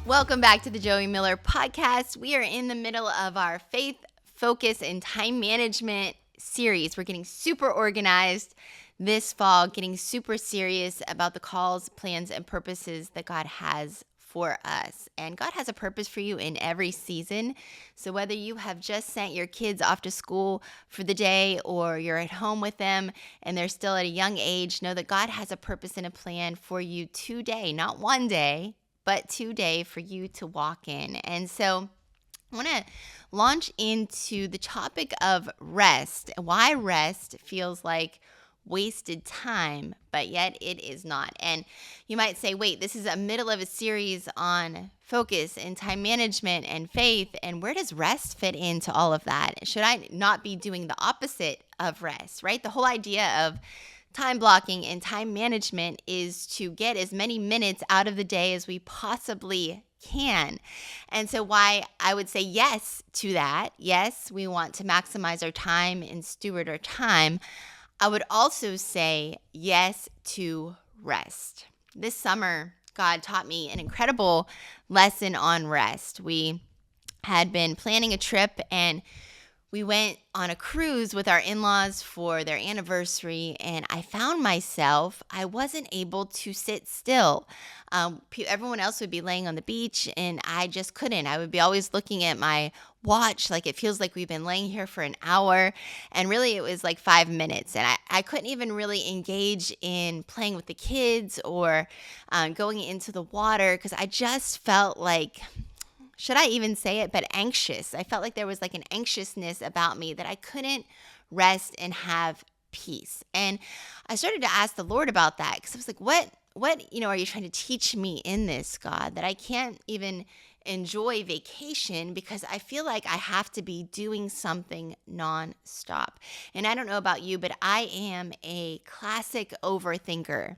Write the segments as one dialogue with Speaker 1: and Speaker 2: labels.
Speaker 1: Welcome back to the Joie Miller podcast. We are in the middle of our faith, focus, and time management series. We're getting super organized this fall, getting super serious about the calls, plans, and purposes that God has for us. And God has a purpose for you in every season. So whether you have just sent your kids off to school for the day or you're at home with them and they're still at a young age, know that God has a purpose and a plan for you today, not one day, but today for you to walk in. And so I want to launch into the topic of rest, why rest feels like wasted time, but yet it is not. And you might say, wait, this is a middle of a series on focus and time management and faith, and where does rest fit into all of that? Should I not be doing the opposite of rest, right? The whole idea of time blocking and time management is to get as many minutes out of the day as we possibly can. And so why I would say yes to that, yes, we want to maximize our time and steward our time. I would also say yes to rest. This summer, God taught me an incredible lesson on rest. We had been planning a trip and we went on a cruise with our in-laws for their anniversary, and I found myself, I wasn't able to sit still. Everyone else would be laying on the beach, and I just couldn't. I would be always looking at my watch, like it feels like we've been laying here for an hour, and really it was like 5 minutes, and I couldn't even really engage in playing with the kids or going into the water because I just felt like, should I even say it, but anxious. I felt like there was like an anxiousness about me that I couldn't rest and have peace. And I started to ask the Lord about that because I was like, what, are you trying to teach me in this, God, that I can't even enjoy vacation because I feel like I have to be doing something nonstop. And I don't know about you, but I am a classic overthinker.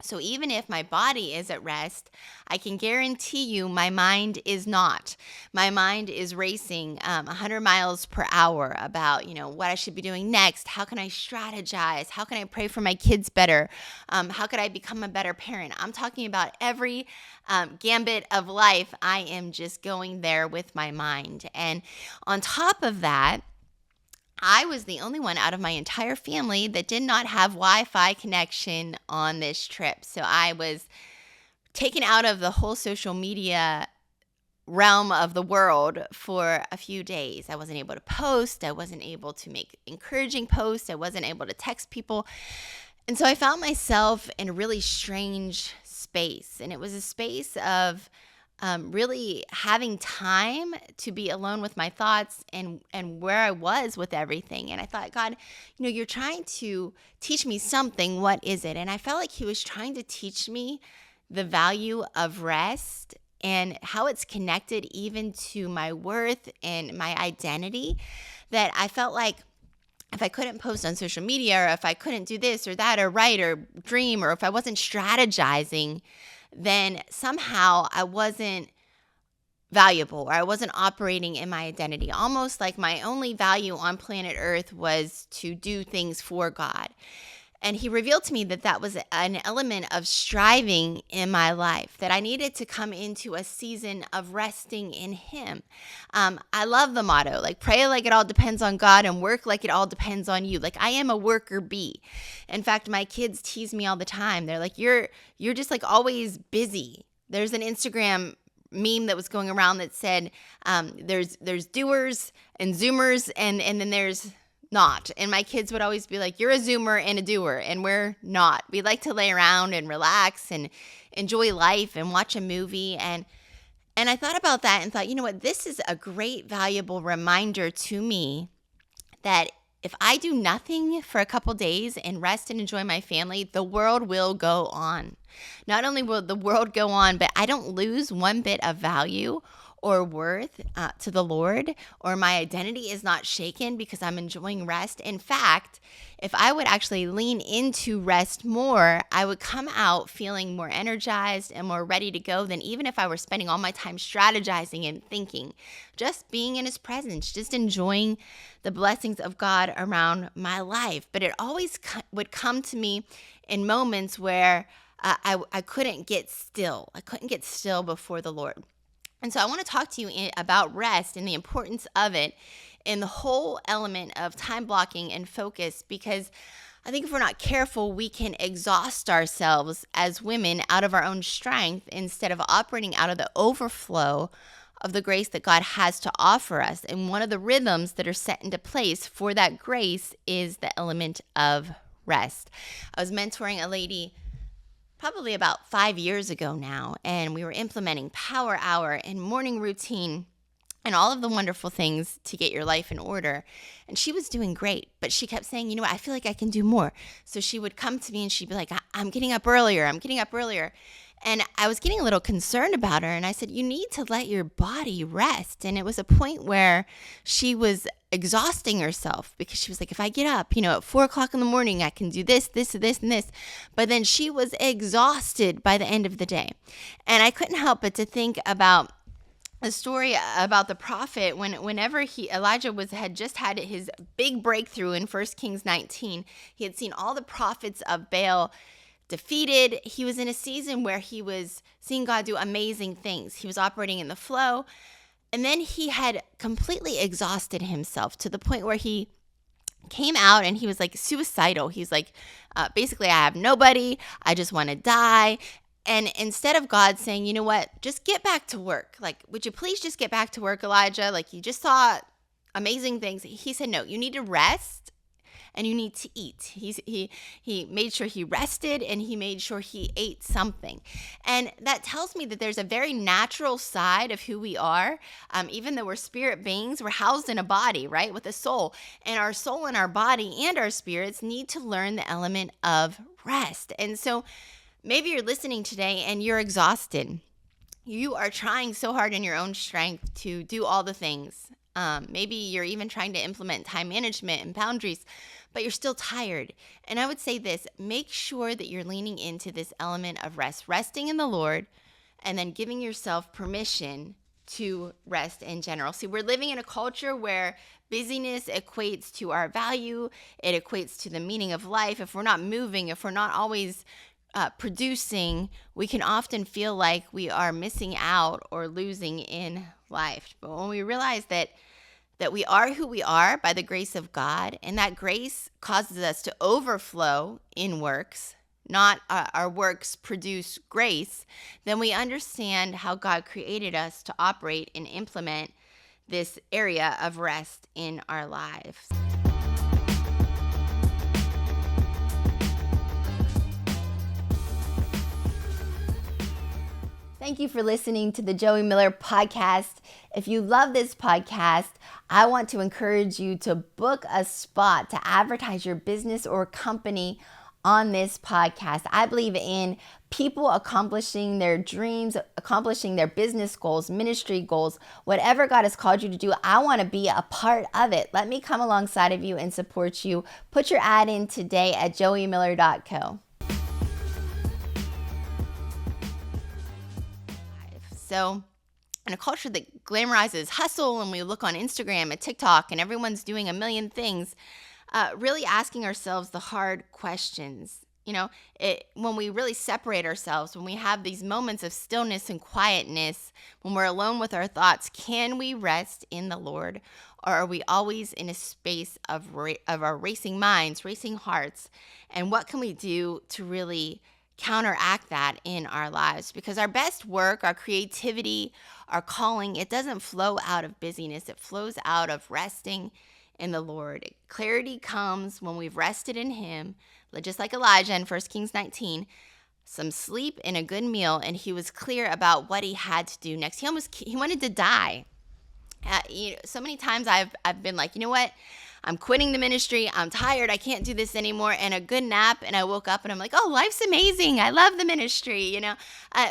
Speaker 1: So even if my body is at rest, I can guarantee you my mind is not. My mind is racing 100 miles per hour about, what I should be doing next. How can I strategize? How can I pray for my kids better? How could I become a better parent? I'm talking about every gambit of life. I am just going there with my mind. And on top of that, I was the only one out of my entire family that did not have Wi-Fi connection on this trip. So I was taken out of the whole social media realm of the world for a few days. I wasn't able to post. I wasn't able to make encouraging posts. I wasn't able to text people. And so I found myself in a really strange space. And it was a space of really having time to be alone with my thoughts and where I was with everything. And I thought, God, you're trying to teach me something. What is it? And I felt like he was trying to teach me the value of rest and how it's connected even to my worth and my identity, that I felt like if I couldn't post on social media, or if I couldn't do this or that or write or dream, or if I wasn't strategizing, then somehow I wasn't valuable, or I wasn't operating in my identity. Almost like my only value on planet Earth was to do things for God. And he revealed to me that that was an element of striving in my life, that I needed to come into a season of resting in him. I love the motto, like pray like it all depends on God and work like it all depends on you. Like I am a worker bee. In fact, my kids tease me all the time. They're like, you're just like always busy. There's an Instagram meme that was going around that said there's doers and zoomers and then there's not. And my kids would always be like, you're a zoomer and a doer, and we're not. We like to lay around and relax and enjoy life and watch a movie. And I thought about that and thought, you know what, this is a great, valuable reminder to me that if I do nothing for a couple days and rest and enjoy my family, the world will go on. Not only will the world go on, but I don't lose one bit of value or worth to the Lord, or my identity is not shaken because I'm enjoying rest. In fact, if I would actually lean into rest more, I would come out feeling more energized and more ready to go than even if I were spending all my time strategizing and thinking. Just being in his presence, just enjoying the blessings of God around my life. But it always would come to me in moments where I couldn't get still. I couldn't get still before the Lord. And so I want to talk to you about rest and the importance of it in the whole element of time blocking and focus, because I think if we're not careful, we can exhaust ourselves as women out of our own strength instead of operating out of the overflow of the grace that God has to offer us. And one of the rhythms that are set into place for that grace is the element of rest. I was mentoring a lady probably about 5 years ago now, and we were implementing power hour and morning routine and all of the wonderful things to get your life in order. And she was doing great, but she kept saying, you know what, I feel like I can do more. So she would come to me and she'd be like, I'm getting up earlier. I'm getting up earlier. And I was getting a little concerned about her. And I said, you need to let your body rest. And it was a point where she was exhausting herself because she was like, if I get up, at 4:00 in the morning, I can do this, this, and this. But then she was exhausted by the end of the day. And I couldn't help but to think about a story about the prophet whenever Elijah had just had his big breakthrough in 1 Kings 19. He had seen all the prophets of Baal defeated. He was in a season where he was seeing God do amazing things. He was operating in the flow. And then he had completely exhausted himself to the point where he came out and he was like suicidal. He's like, basically, I have nobody. I just want to die. And instead of God saying, you know what, just get back to work. Like, would you please just get back to work, Elijah? Like, you just saw amazing things. He said, no, you need to rest and you need to eat. He made sure he rested and he made sure he ate something. And that tells me that there's a very natural side of who we are. Even though we're spirit beings, we're housed in a body, right, with a soul. And our soul and our body and our spirits need to learn the element of rest. And so maybe you're listening today and you're exhausted. You are trying so hard in your own strength to do all the things. Maybe you're even trying to implement time management and boundaries, but you're still tired. And I would say this, make sure that you're leaning into this element of rest, resting in the Lord, and then giving yourself permission to rest in general. See, we're living in a culture where busyness equates to our value. It equates to the meaning of life. If we're not moving, if we're not always producing, we can often feel like we are missing out or losing in life. But when we realize that we are who we are by the grace of God, and that grace causes us to overflow in works, not our works produce grace, then we understand how God created us to operate and implement this area of rest in our lives. Thank you for listening to the Joie Miller podcast. If you love this podcast, I want to encourage you to book a spot to advertise your business or company on this podcast. I believe in people accomplishing their dreams, accomplishing their business goals, ministry goals, whatever God has called you to do. I want to be a part of it. Let me come alongside of you and support you. Put your ad in today at joiemiller.co. So in a culture that glamorizes hustle, and we look on Instagram and TikTok and everyone's doing a million things, really asking ourselves the hard questions. When we really separate ourselves, when we have these moments of stillness and quietness, when we're alone with our thoughts, can we rest in the Lord? Or are we always in a space of our racing minds, racing hearts? And what can we do to really counteract that in our lives? Because our best work, our creativity, our calling, it doesn't flow out of busyness. It flows out of resting in the Lord. Clarity comes when we've rested in Him, just like Elijah in 1 Kings 19, some sleep and a good meal, and he was clear about what he had to do next. He wanted to die. So many times I've been like, you know what? I'm quitting the ministry. I'm tired. I can't do this anymore. And a good nap. And I woke up and I'm like, oh, life's amazing. I love the ministry.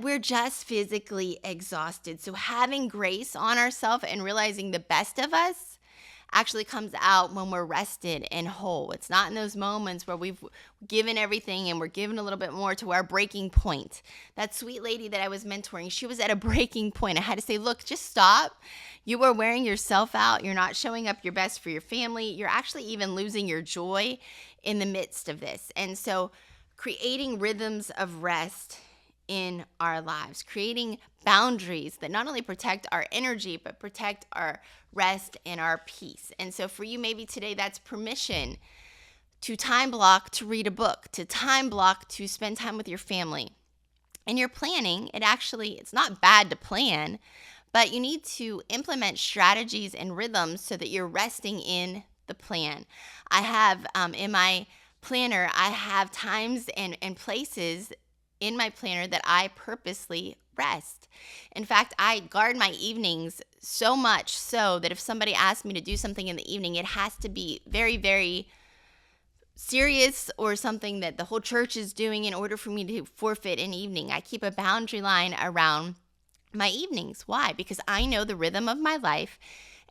Speaker 1: We're just physically exhausted. So having grace on ourselves and realizing the best of us actually comes out when we're rested and whole. It's not in those moments where we've given everything and we're giving a little bit more to our breaking point. That sweet lady that I was mentoring, she was at a breaking point. I had to say, look, just stop. You are wearing yourself out. You're not showing up your best for your family. You're actually even losing your joy in the midst of this. And so creating rhythms of rest in our lives, creating boundaries that not only protect our energy, but protect our rest and our peace. And so for you, maybe today that's permission to time block to read a book, to time block to spend time with your family. And you're planning, it's not bad to plan, but you need to implement strategies and rhythms so that you're resting in the plan. I have in my planner, I have times and places in my planner that I purposely rest. In fact, I guard my evenings so much so that if somebody asks me to do something in the evening, it has to be very, very serious or something that the whole church is doing in order for me to forfeit an evening. I keep a boundary line around my evenings. Why? Because I know the rhythm of my life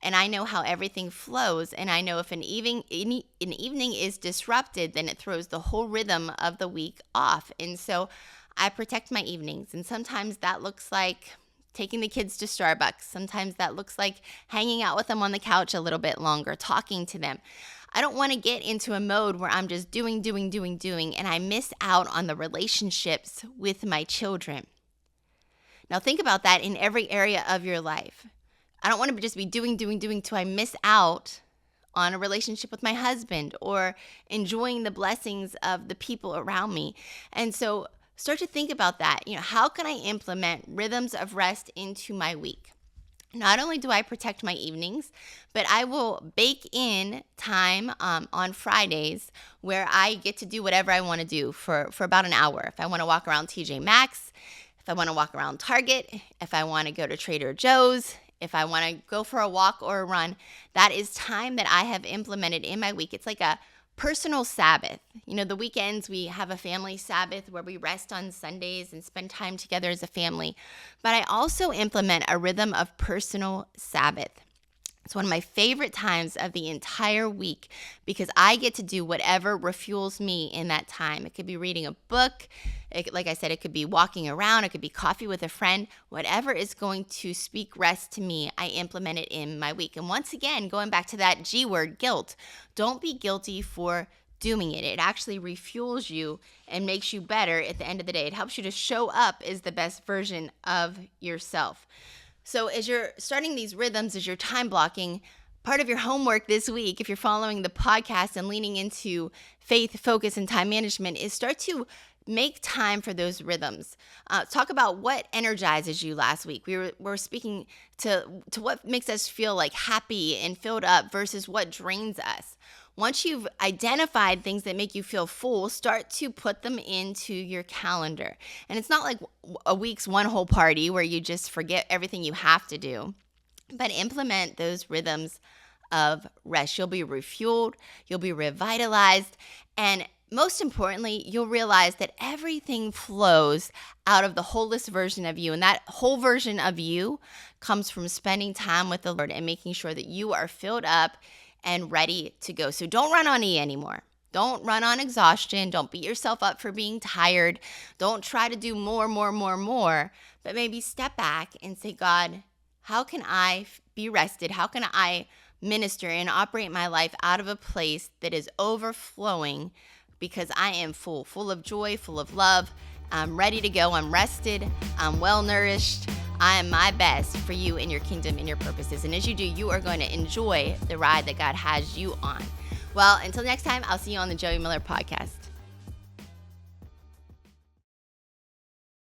Speaker 1: and I know how everything flows. And I know if an evening is disrupted, then it throws the whole rhythm of the week off. And so I protect my evenings. And sometimes that looks like taking the kids to Starbucks. Sometimes that looks like hanging out with them on the couch a little bit longer, talking to them. I don't want to get into a mode where I'm just doing, and I miss out on the relationships with my children. Now think about that in every area of your life. I don't want to just be doing till I miss out on a relationship with my husband or enjoying the blessings of the people around me. And so start to think about that. How can I implement rhythms of rest into my week? Not only do I protect my evenings, but I will bake in time on Fridays where I get to do whatever I want to do for about an hour. If I want to walk around TJ Maxx, if I want to walk around Target, if I want to go to Trader Joe's, if I want to go for a walk or a run, that is time that I have implemented in my week. It's like a personal Sabbath. The weekends we have a family Sabbath where we rest on Sundays and spend time together as a family. But I also implement a rhythm of personal Sabbath. It's one of my favorite times of the entire week because I get to do whatever refuels me in that time. It could be reading a book. Like I said, it could be walking around. It could be coffee with a friend. Whatever is going to speak rest to me, I implement it in my week. And once again, going back to that G word, guilt. Don't be guilty for doing it. It actually refuels you and makes you better at the end of the day. It helps you to show up as the best version of yourself. So as you're starting these rhythms, as you're time blocking, part of your homework this week, if you're following the podcast and leaning into faith, focus, and time management, is start to make time for those rhythms. Talk about what energizes you last week. We're speaking to what makes us feel like happy and filled up versus what drains us. Once you've identified things that make you feel full, start to put them into your calendar. And it's not like a week's one whole party where you just forget everything you have to do, but implement those rhythms of rest. You'll be refueled, you'll be revitalized, and most importantly, you'll realize that everything flows out of the wholest version of you. And that whole version of you comes from spending time with the Lord and making sure that you are filled up and ready to go. So don't run on E anymore. Don't run on exhaustion. Don't beat yourself up for being tired. Don't try to do more, but maybe step back and say, God, how can I be rested? How can I minister and operate my life out of a place that is overflowing because I am full of joy, full of love. I'm ready to go. I'm rested. I'm well nourished. I am my best for you and your kingdom and your purposes. And as you do, you are going to enjoy the ride that God has you on. Well, until next time, I'll see you on the Joie Miller podcast.